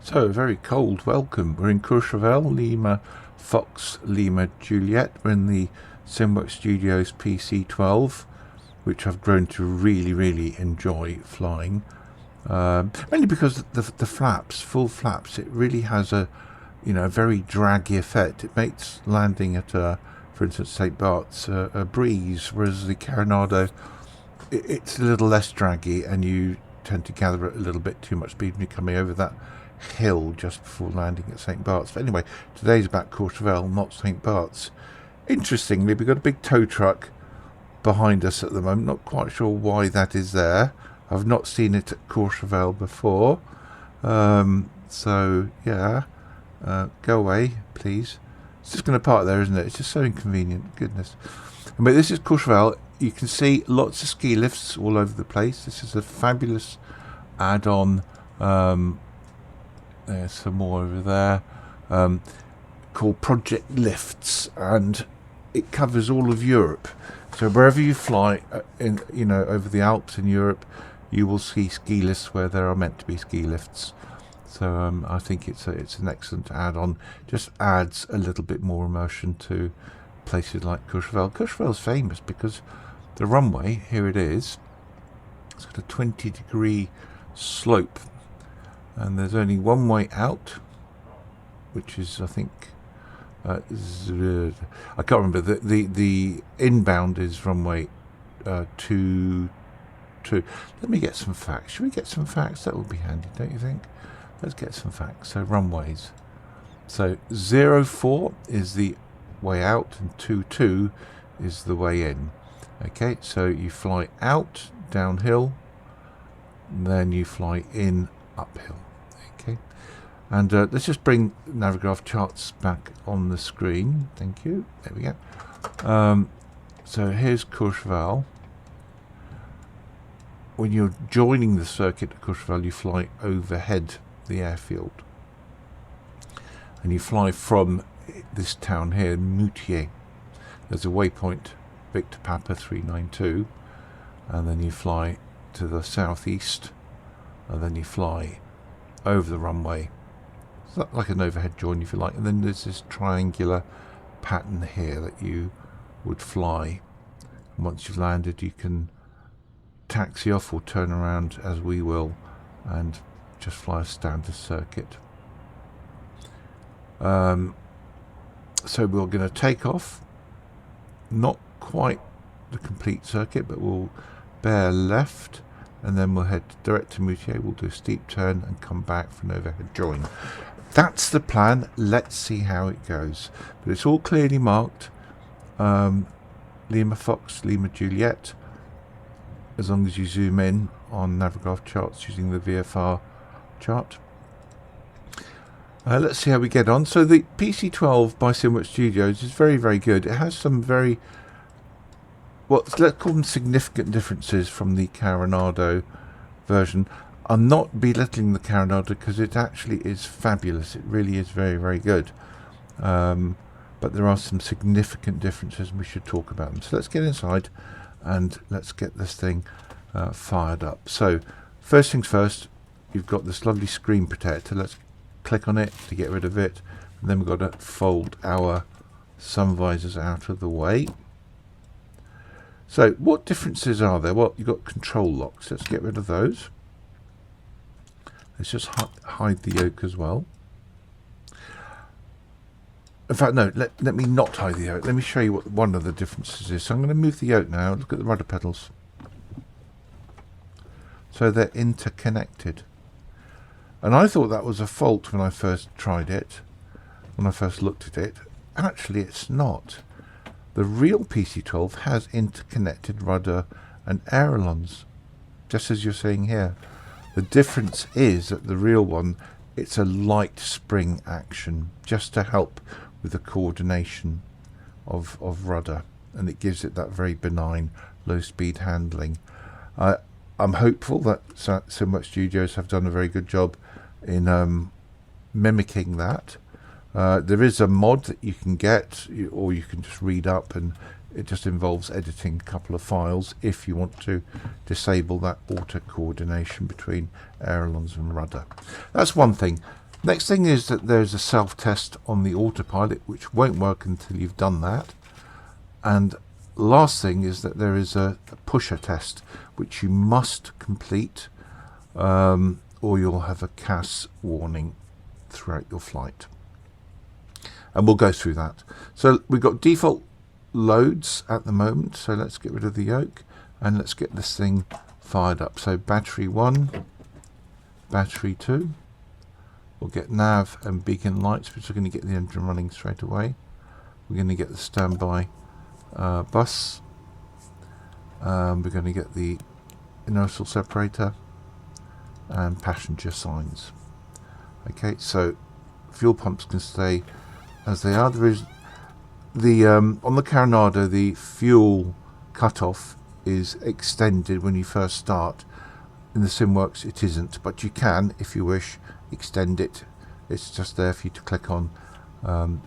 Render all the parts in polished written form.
So, a very cold welcome. We're in Courchevel, Lima Fox, Lima Juliet. We're in the SWS Studios PC-12, which I've grown to really enjoy flying. Mainly because the flaps, full flaps, it really has a very draggy effect. It makes landing at, for instance, St. Bart's a breeze, whereas the Coronado, it's a little less draggy, and you tend to gather at a little bit too much speed when you're coming over that hill just before landing at St. Bart's. But anyway, today's about Courchevel, not St. Bart's. Interestingly, we've got a big tow truck behind us at the moment. Not quite sure why that is there. I've not seen it at Courchevel before. So yeah, go away, please. It's just going to park there, isn't it? It's just so inconvenient. Goodness. But this is Courchevel. You can see lots of ski lifts all over the place. This is a fabulous add-on. There's some more over there, called Project Lifts, and it covers all of Europe. So wherever you fly, over the Alps in Europe, you will see ski lifts where there are meant to be ski lifts. So I think it's an excellent add-on. Just adds a little bit more immersion to places like Courchevel. Courchevel's famous because the runway, here it is, it's got a 20-degree slope, and there's only one way out, which is, I think, I can't remember. The inbound is runway 22. Let me get some facts. Should we get some facts? That would be handy, don't you think? Let's get some facts. So runways. So 04 is the way out, and 22 is the way in. Okay, so you fly out downhill, and then you fly in uphill. Okay, and let's just bring Navigraph charts back on the screen. Thank you. There we go. So here's Courchevel. When you're joining the circuit at Courchevel, you fly overhead the airfield, and you fly from this town here, Moutier. There's a waypoint, Victor Papa 392, and then you fly to the southeast, and then you fly over the runway. It's like an overhead join, if you like, and then there's this triangular pattern here that you would fly. And once you've landed, you can taxi off or turn around, as we will, and just fly a standard circuit. So we're going to take off, not quite the complete circuit, but we'll bear left, and then we'll head direct to Moutier. We'll do a steep turn and come back for an overhead join. That's the plan. Let's see how it goes. But it's all clearly marked. Lima Fox, Lima Juliet, as long as you zoom in on Navigraph charts using the VFR chart. Let's see how we get on. So the PC-12 by SWS Studios is very good. It has some very, let's call them significant differences from the Coronado version. I'm not belittling the Coronado because it actually is fabulous. It really is very good. But there are some significant differences, and we should talk about them. So let's get inside and let's get this thing fired up. So first things first, you've got this lovely screen protector. Let's click on it to get rid of it, and then we've got to fold our sun visors out of the way. So what differences are there? Well, you've got control locks. Let's get rid of those. Let's just hide the yoke as well. In fact, no, let me not hide the yoke. Let me show you what one of the differences is. So I'm going to move the yoke now. Look at the rudder pedals. So they're interconnected. And I thought that was a fault when I first tried it, when I first looked at it. Actually, it's not. The real PC-12 has interconnected rudder and ailerons, just as you're seeing here. The difference is that the real one, it's a light spring action, just to help with the coordination of rudder, and it gives it that very benign low-speed handling. I'm hopeful that SWS Studios have done a very good job in mimicking that. There is a mod that you can get, or you can just read up, and it just involves editing a couple of files if you want to disable that auto coordination between ailerons and rudder. That's one thing. Next thing is that there's a self-test on the autopilot, which won't work until you've done that. And last thing is that there is a pusher test, which you must complete, or you'll have a CAS warning throughout your flight. And we'll go through that. So we've got default loads at the moment, so let's get rid of the yoke and let's get this thing fired up. So battery 1, battery 2, we'll get nav and beacon lights, which are going to get the engine running straight away. We're going to get the standby bus, we're going to get the inertial separator and passenger signs. Okay, so fuel pumps can stay as they are. There is the on the Coronado, the fuel cutoff is extended when you first start. In the SimWorks it isn't, but you can, if you wish, extend it. It's just there for you to click on,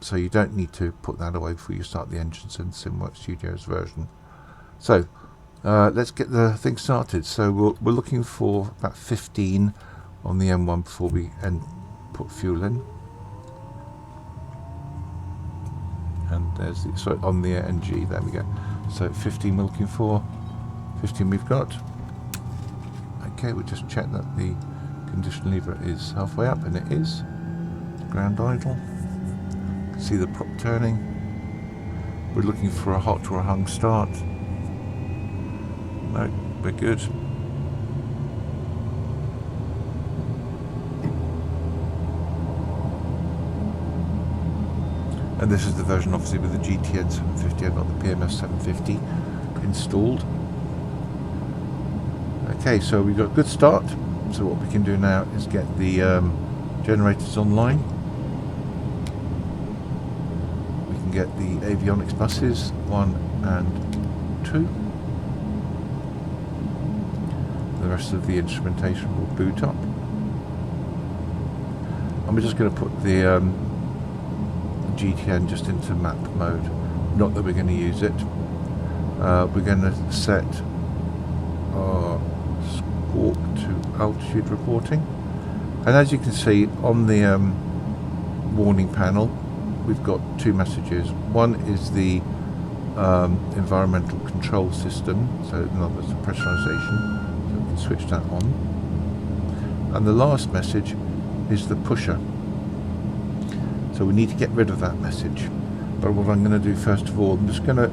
so you don't need to put that away before you start the engines in SimWorks Studios version. So let's get the thing started. So we're looking for about 15 on the M1 before we put fuel in. And there's the, sorry, on the NG, there we go. So 15 we're looking for, 15 we've got. Okay, we'll just check that the condition lever is halfway up, and it is. Ground idle. You can see the prop turning. We're looking for a hot or a hung start. No, we're good. And this is the version obviously with the GTN 750. I've got the PMS 750 installed. Okay, so we've got a good start. So what we can do now is get the generators online. We can get the avionics buses 1 and 2. The rest of the instrumentation will boot up. And we're just going to put the GTN just into map mode. Not that we're going to use it. We're going to set our squawk to altitude reporting, and as you can see on the warning panel, we've got two messages. One is the environmental control system, so in other words the pressurization, so we can switch that on. And the last message is the pusher. So we need to get rid of that message. But what I'm going to do first of all, I'm just going to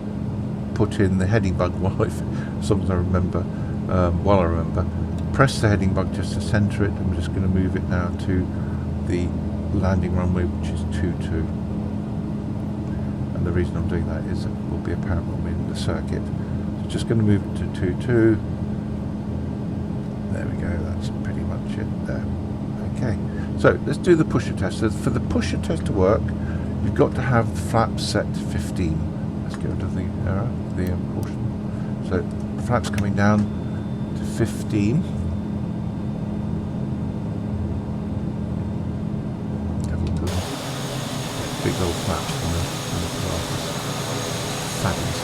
put in the heading bug as long as I remember, while I remember. Press the heading bug just to center it, and we're just going to move it now to the landing runway, which is 22. And the reason I'm doing that is it will be apparent when we're in the circuit. So just going to move it to 22. There we go, that's pretty much it there. Okay. So let's do the pusher test. So for the pusher test to work, you've got to have the flaps set to 15. Let's get rid of the error, the caution. So the flaps coming down to 15. Have a look at them. Big old flaps on the carcass. Fabulous.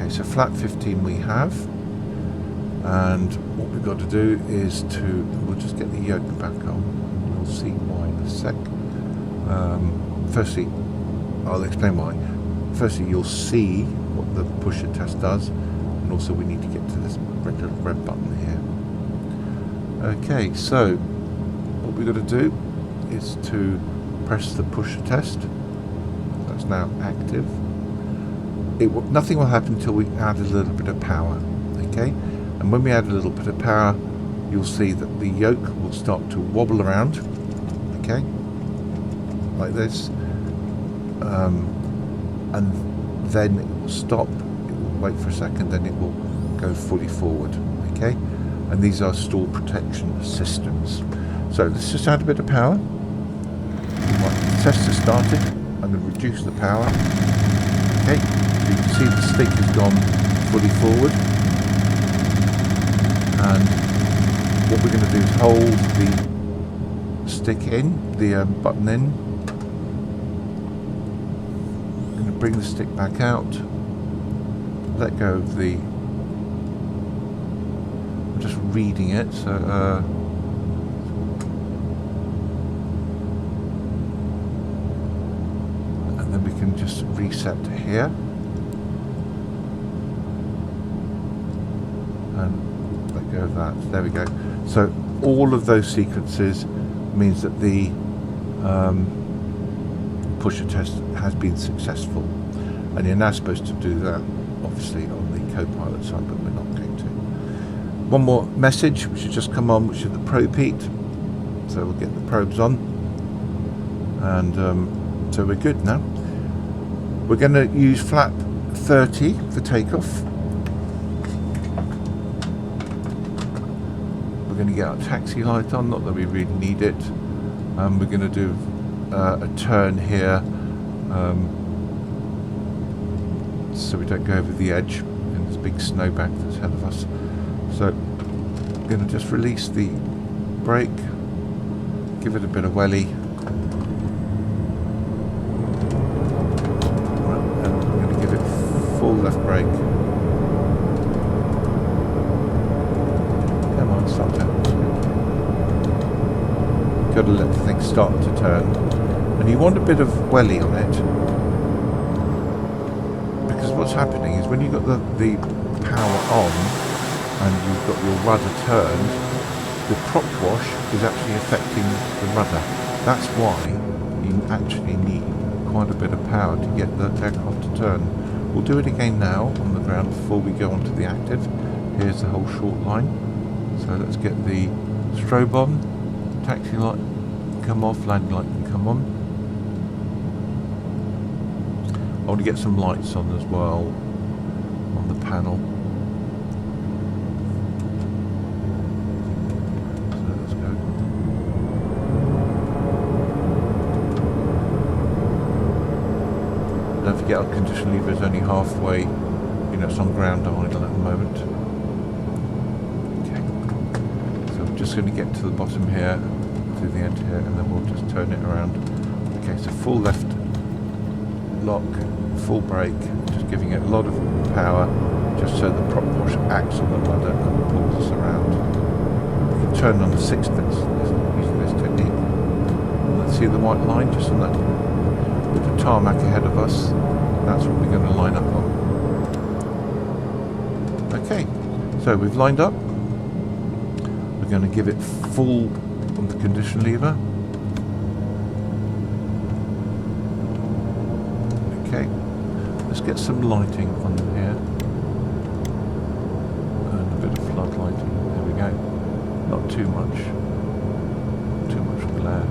Okay, so flap 15 we have. And what we've got to do is we'll just get the yoke back on, and we'll see why in a sec. Firstly, I'll explain why. Firstly, you'll see what the pusher test does, and also we need to get to this red button here. Okay, so what we've got to do is to press the pusher test. That's now active. Nothing will happen until we add a little bit of power. Okay. And when we add a little bit of power, you'll see that the yoke will start to wobble around, okay, like this, and then it will stop, it will wait for a second, then it will go fully forward, okay, and these are stall protection systems. So let's just add a bit of power. The test has started. I'm going to reduce the power, okay, so you can see the stick has gone fully forward. And what we're going to do is hold the stick in, the button in. I'm going to bring the stick back out, let go of the I'm just reading it, so and then we can just reset to here, and let go of that. There we go. So all of those sequences means that the pusher test has been successful, and you're now supposed to do that obviously on the co-pilot side, but we're not going to. One more message which has just come on, which is the probe heat, so we'll get the probes on, and so we're good now. We're going to use flap 30 for takeoff. We're going to get our taxi light on, not that we really need it. We're going to do a turn here, so we don't go over the edge in this big snowbank that's ahead of us. So I'm going to just release the brake, give it a bit of welly, and I'm going to give it full left brake. Come on, start turning. Got to let the thing start to turn, and you want a bit of welly on it, because what's happening is when you've got the power on and you've got your rudder turned, the prop wash is actually affecting the rudder. That's why you actually need quite a bit of power to get the aircraft to turn. We'll do it again now on the ground before we go on to the active. Here's the whole short line. So let's get the strobe on, taxi light come off, landing light can come on. I want to get some lights on as well on the panel. So let's go. Don't forget our condition lever is only halfway, it's on ground idle at the moment. Okay, so I'm just going to get to the bottom here, to the end here, and then we'll just turn it around. Okay, so full left lock, full brake, just giving it a lot of power, just so the prop wash acts on the rudder and pulls us around. We can turn on the sixpence using this technique. Let's see the white line just on that, with the tarmac ahead of us. That's what we're going to line up on. Okay, so we've lined up. We're going to give it full on the condition lever. Okay, let's get some lighting on here, and a bit of flood lighting. There we go. Not too much glare.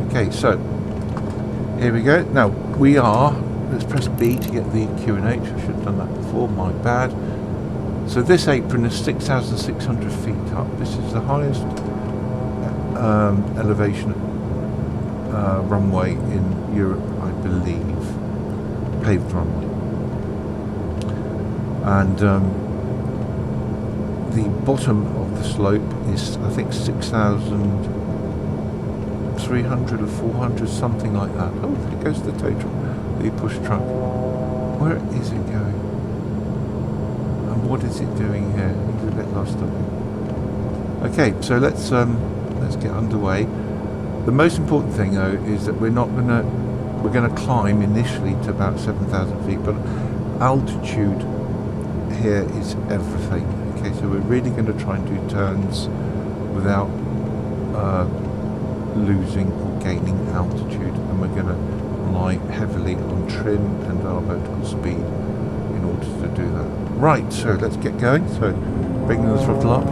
Okay, so here we go. Now we are. Let's press B to get the QNH. I should have done that before. My bad. So this apron is 6,600 feet up. This is the highest elevation runway in Europe, I believe, paved runway. And the bottom of the slope is, I think, 6,300 or 400, something like that. Oh, there goes the tow truck, the push truck. Where is it going? What is it doing here? He's a bit lost on me. Okay, so let's get underway. The most important thing though is that we're gonna climb initially to about 7,000 feet, but altitude here is everything. Okay, so we're really going to try and do turns without losing or gaining altitude, and we're going to rely heavily on trim and our vertical speed in order to do that. Right, so let's get going. So bringing the throttle up,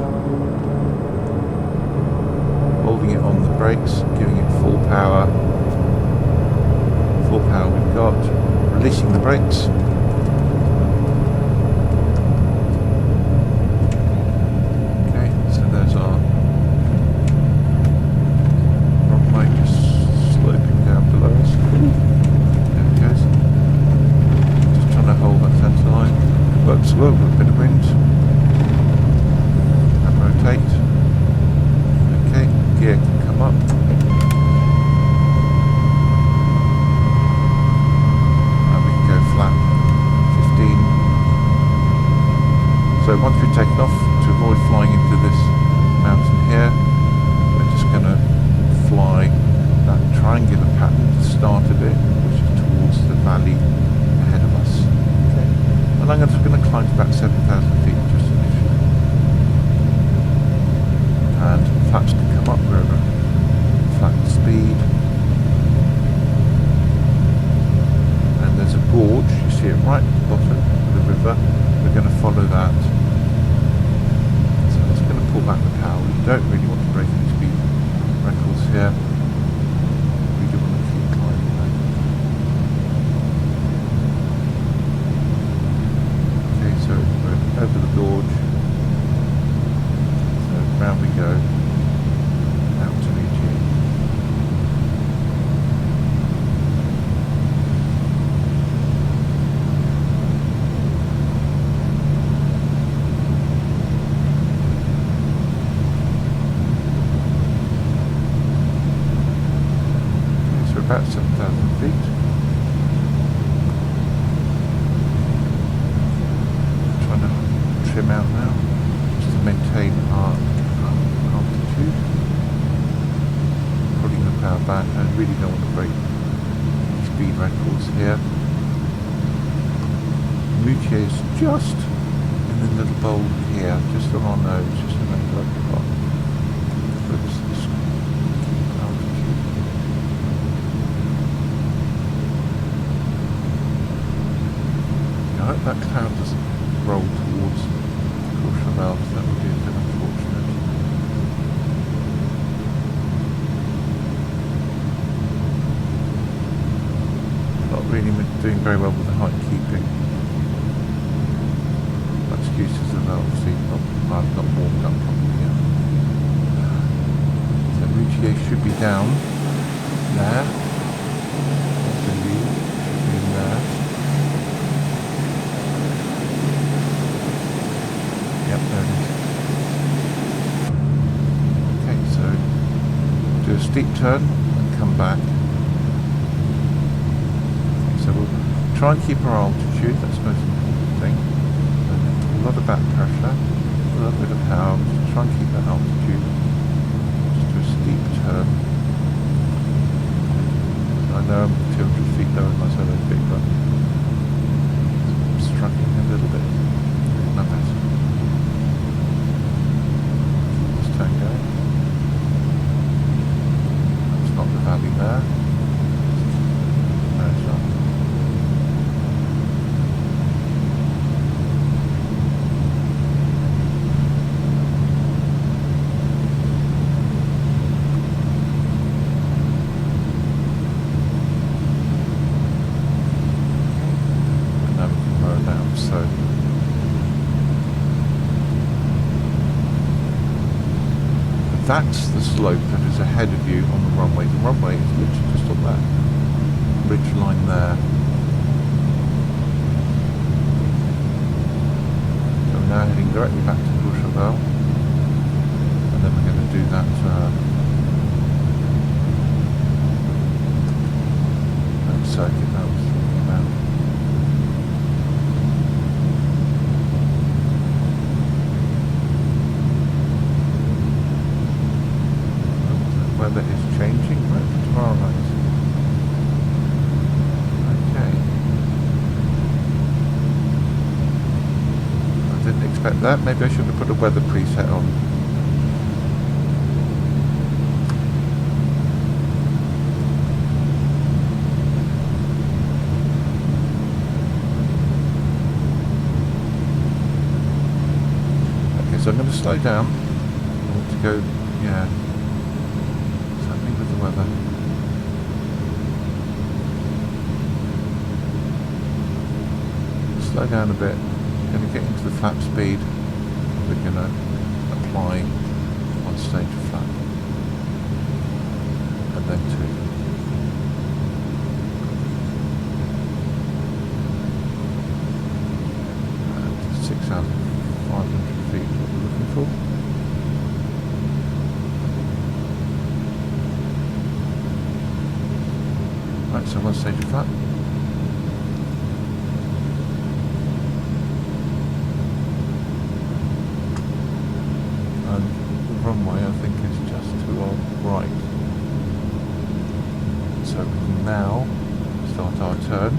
holding it on the brakes, giving it full power. Full power we've got, releasing the brakes. Okay, so there's our runway just sloping down below us. There it goes. Just trying to hold that centre line. Works well with a bit of wind. And rotate. Okay, gear can come up. So once we've taken off, to avoid flying into this mountain here, we're just going to fly that triangular pattern at the start of it, which is towards the valley ahead of us. Okay. And I'm just going to climb to about 7,000 feet just initially. And flaps can come up wherever flat speed. And there's a gorge, you see it right at the bottom of the river. We're going to follow that. So I'm just going to pull back the power. We don't really want to break any speed records here. We do want to keep climbing that. Okay, so we're over the gorge. So round we go. Out to Courchevel. About 7,000 feet. Trying to trim out now just to maintain our altitude. Putting the power back. I really don't want to break speed records here. Courchevel is just in the little bowl here, just on our nose, just to make like a lot. I hope that cloud doesn't roll towards Courchevel, so that would be a bit unfortunate. Not really doing very well with the height keeping. My excuses are obviously I've not warmed up properly yet. So Courchevel should be down there. I believe it should be in there. Yep, there it is. Okay, so do a steep turn and come back. Okay, so we'll try and keep our altitude, that's the most important thing. A lot of back pressure, a little bit of power, just try and keep that altitude. Just do a steep turn. I know I'm 200 feet lower than my solo peak, but I'm struggling a little bit. Not better. Going. That's not the valley there. There's that. And now we can lower down, so that's the slope that is ahead of you on the runway. The runway is literally just on that ridge line there. So we're now heading directly back to Courchevel, and then we're going to do that circuit that I was talking about. Weather is changing right for tomorrow night. Okay. I didn't expect that. Maybe I should have put a weather preset on. Okay, so I'm going to slow down. I want to go, yeah. With the weather. Slow down a bit. We're going to get into the flap speed. We're going to apply one stage of flap and then two. And 6,500 feet is what we're looking for. Right, so one stage of flap. runway, I think, is just to our right. So we can now start our turn.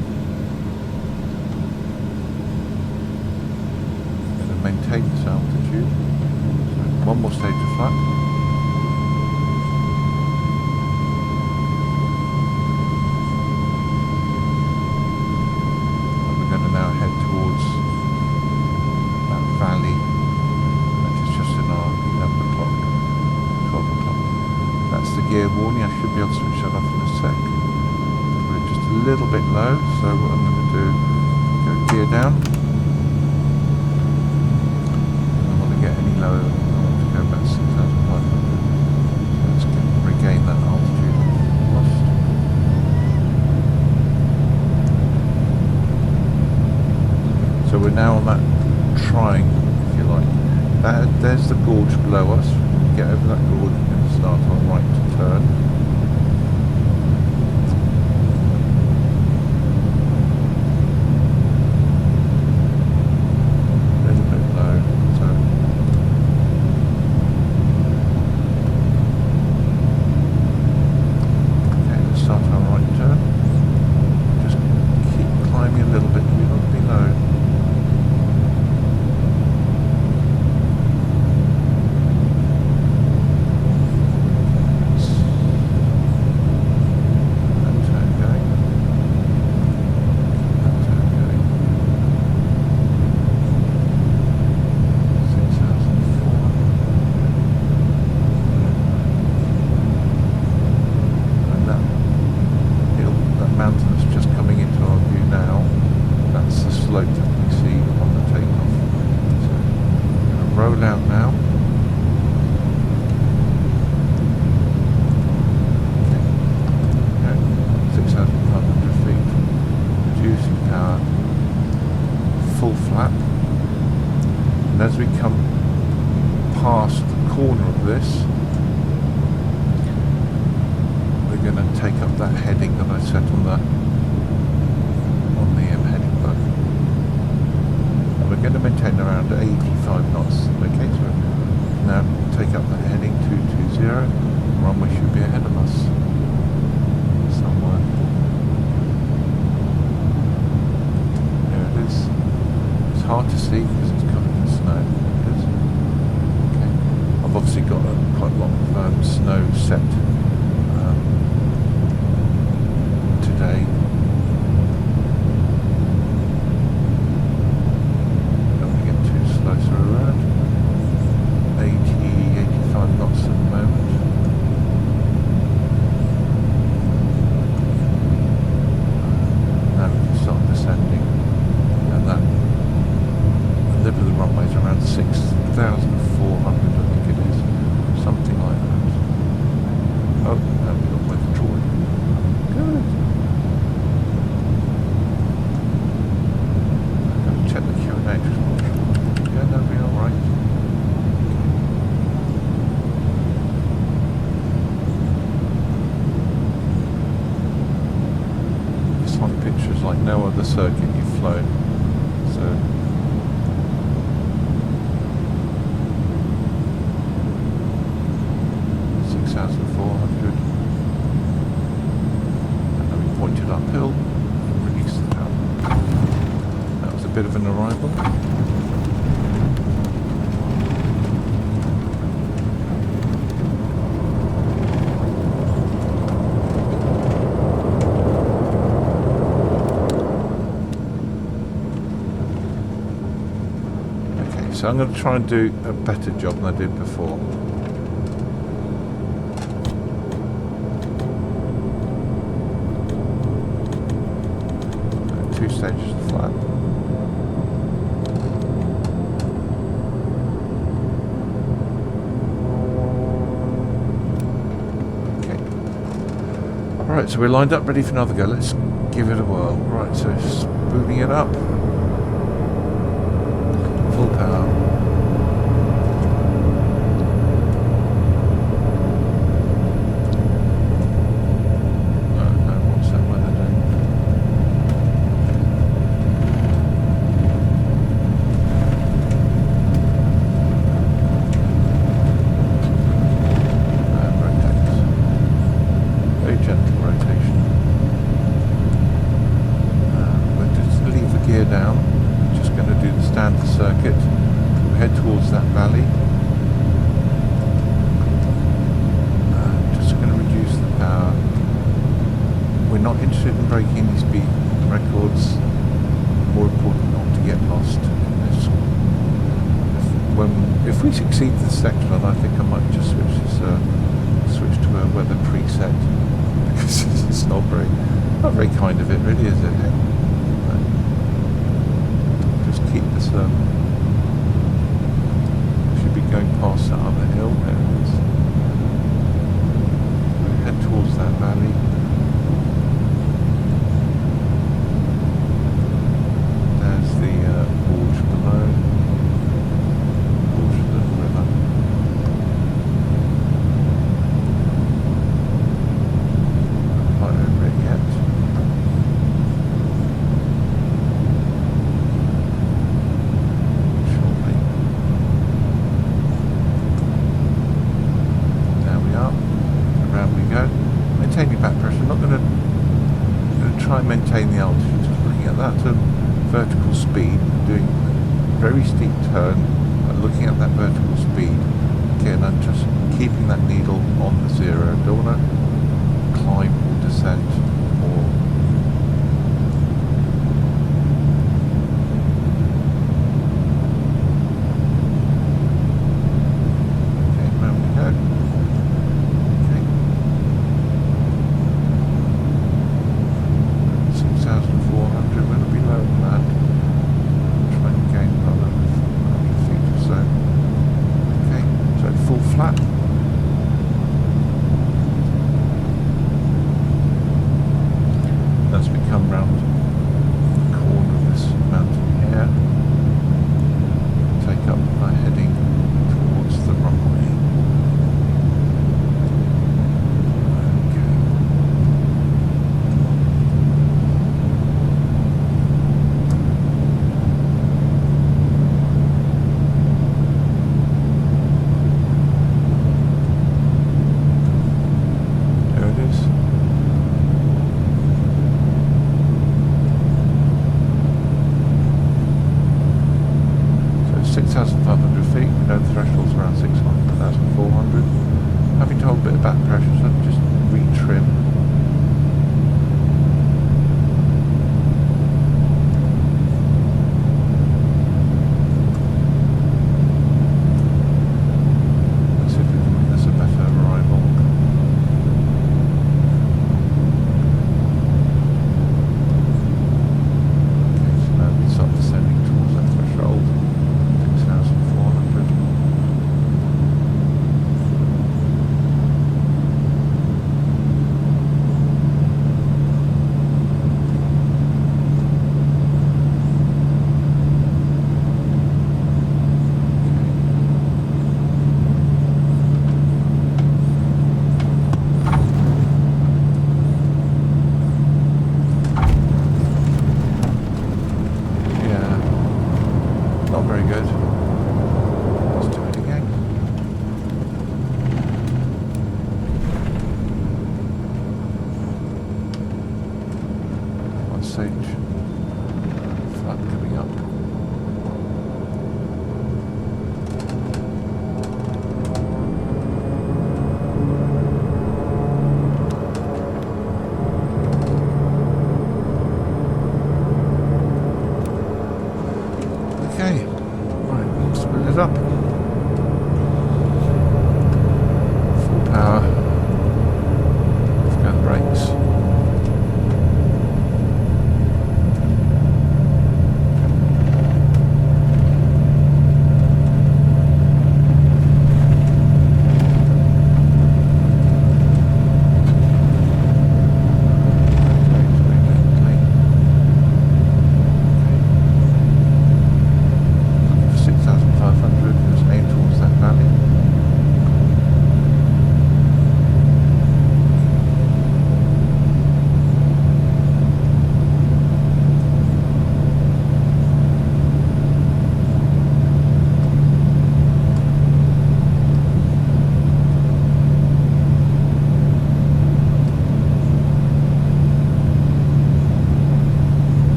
We're going to maintain this altitude. So one more stage of flap. And we're going to now head towards that valley that is just in our 11 o'clock, 12 o'clock. That's the gear warning. I should be able to switch that off in a sec. We're just a little bit low, so what I'm going to do, go gear down. I don't want to get any lower. I want to go about 6,500. So let's regain that altitude lost. So we're now on that triangle, if you like. There's the gorge below us. When we get over that gorge, we're going to start our right to turn. A little bit low, so okay, let's start our right turn. Just keep climbing a little bit, we don't be low. As we come past the corner of this, we're going to take up that heading that I set on the heading book, and we're going to maintain around 85 knots. Okay, so now take up that heading 220. Runway should be ahead of us somewhere. There it is. It's hard to see because it's covered in snow. Okay. I've obviously got a quite lot of snow set today. Don't want to get too slow, so around 85 knots at the moment. Now we can start descending, and that the lip of the runway is around 6,400, I think it is, something like that. Oh, now we've got withdrawing. Good. I'm going to check the Q&A. Yeah, that'll be alright. This one picture is like no other circuit you've flown. So 6,400, and then we pointed uphill and released the power. That was a bit of an arrival. Okay, so I'm going to try and do a better job than I did before. 2 stages of flap. Okay. Alright, so we're lined up ready for another go. Let's give it a whirl. Right, so spooning it up. Full power. standard circuit. We head towards that valley. Just going to reduce the power. We're not interested in breaking any speed records. More important not to get lost in this. If we succeed this section, I think I might just switch to a weather preset, because it's not very kind of it, really, is it? Just keep this. Should be going past that other hill. There it is. We head towards that valley. There's the gorge below. Gorge of the river. Not quite over it yet. Shortly. There we are. Around we go. Maintain your back pressure. I'm not going to try and maintain the altitude. Just looking at that vertical speed, doing a very steep turn, and looking at that vertical speed. Again, I'm just keeping that needle on the zero. Don't want to climb or descend or thresholds around 6,400. Having to hold a bit of back pressure, so just retrim. Let's see if we can make this a better arrival. Okay, so now we start descending towards that threshold. 6,400. Not very good. Let's do it again. One stage. Flat coming up. Okay, right, split it up. Full power. Off go the brakes.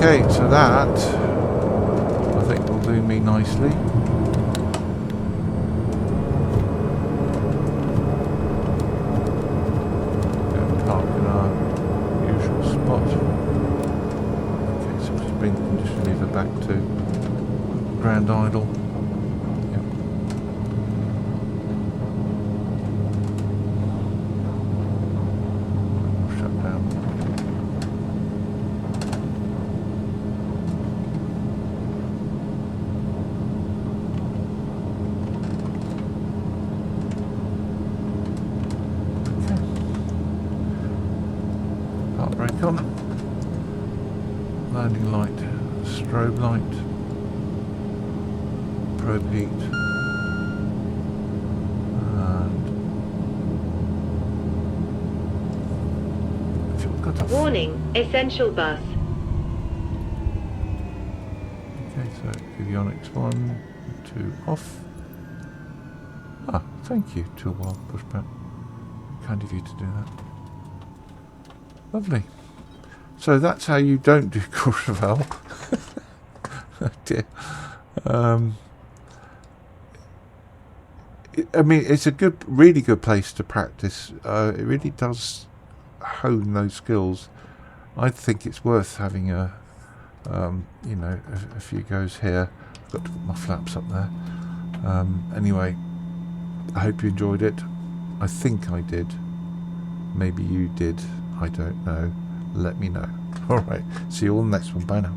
Okay, so that I think will do me nicely. Park in our usual spot. Okay, so just leave it back to Grand Idle. Yep. Shut down. Brake on, landing light, strobe light, probe heat, and fuel cut off. Warning, essential bus. Okay, so avionics 1, 2 off. Ah, thank you, 2 while pushback. Kind of you to do that. Lovely. So that's how you don't do Courchevel. Oh dear. I mean, it's a really good place to practice. It really does hone those skills. I think it's worth having a few goes here. I've got to put my flaps up there. Anyway, I hope you enjoyed it. I think I did. Maybe you did. I don't know. Let me know. Alright, see you all in the next one. Bye now.